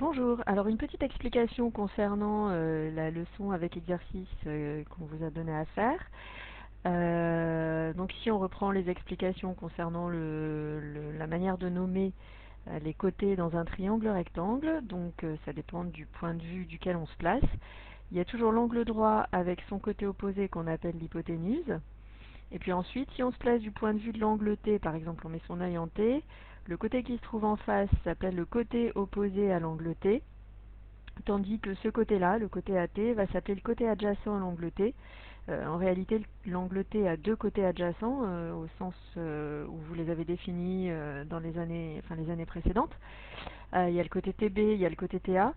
Bonjour, alors une petite explication concernant la leçon avec exercice qu'on vous a donné à faire. Donc ici on reprend les explications concernant la manière de nommer les côtés dans un triangle rectangle. Donc ça dépend du point de vue duquel on se place. Il y a toujours l'angle droit avec son côté opposé qu'on appelle l'hypoténuse. Et puis ensuite, si on se place du point de vue de l'angle T, par exemple on met son œil en T, le côté qui se trouve en face s'appelle le côté opposé à l'angle T, tandis que ce côté-là, le côté AT, va s'appeler le côté adjacent à l'angle T. En réalité, l'angle T a deux côtés adjacents, au sens où vous les avez définis dans les années précédentes. Il y a le côté TB, il y a le côté TA,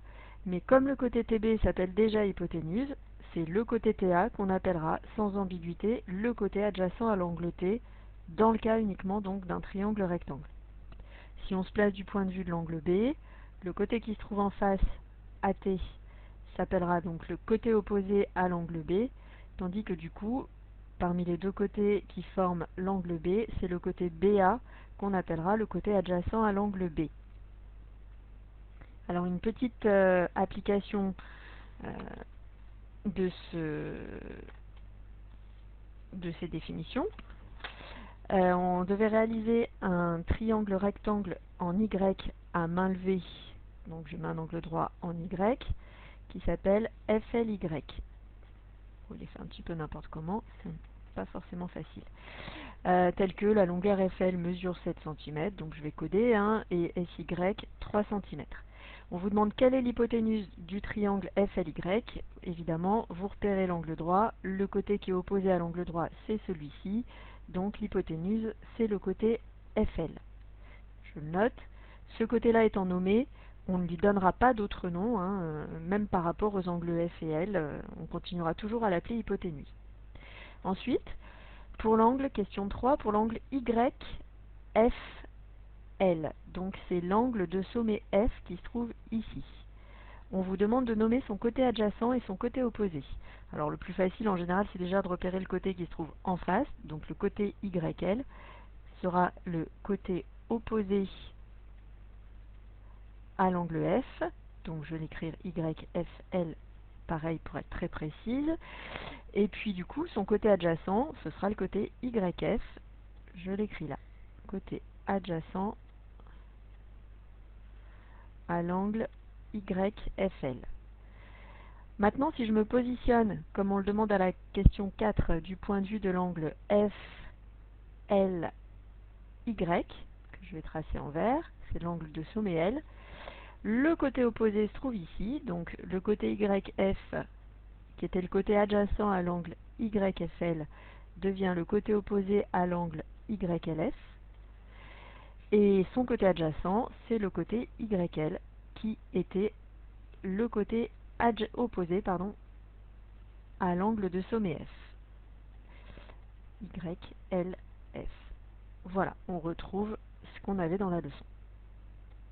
mais comme le côté TB s'appelle déjà hypoténuse, c'est le côté TA qu'on appellera sans ambiguïté le côté adjacent à l'angle T, dans le cas uniquement donc d'un triangle rectangle. Si on se place du point de vue de l'angle B, le côté qui se trouve en face, AT, s'appellera donc le côté opposé à l'angle B, tandis que du coup, parmi les deux côtés qui forment l'angle B, c'est le côté BA qu'on appellera le côté adjacent à l'angle B. Alors une petite application euh, de ces définitions. On devait réaliser un triangle rectangle en Y à main levée, donc je mets un angle droit en Y, qui s'appelle FLY. Vous les faites un petit peu n'importe comment, c'est pas forcément facile. Tel que la longueur FL mesure 7 cm, donc je vais coder, hein, et SY 3 cm. On vous demande quelle est l'hypoténuse du triangle FLY. Évidemment, vous repérez l'angle droit. Le côté qui est opposé à l'angle droit, c'est celui-ci. Donc l'hypoténuse, c'est le côté FL. Je le note. Ce côté-là étant nommé, on ne lui donnera pas d'autre nom, hein, même par rapport aux angles F et L. On continuera toujours à l'appeler hypoténuse. Ensuite, pour l'angle, question 3, pour l'angle YFL. Donc c'est l'angle de sommet F qui se trouve ici. On vous demande de nommer son côté adjacent et son côté opposé. Alors le plus facile en général, c'est déjà de repérer le côté qui se trouve en face. Donc le côté YL sera le côté opposé à l'angle F. Donc je vais l'écrire YFL, pareil pour être très précise. Et puis du coup, son côté adjacent, ce sera le côté YF. Je l'écris là. Côté adjacent à l'angle YFL. Maintenant, si je me positionne, comme on le demande à la question 4, du point de vue de l'angle FLY, que je vais tracer en vert, c'est l'angle de sommet L, le côté opposé se trouve ici, donc le côté YF, qui était le côté adjacent à l'angle YFL, devient le côté opposé à l'angle YLF, et son côté adjacent, c'est le côté YL, qui était le côté opposé à l'angle de sommet F. YLF. Voilà, on retrouve ce qu'on avait dans la leçon.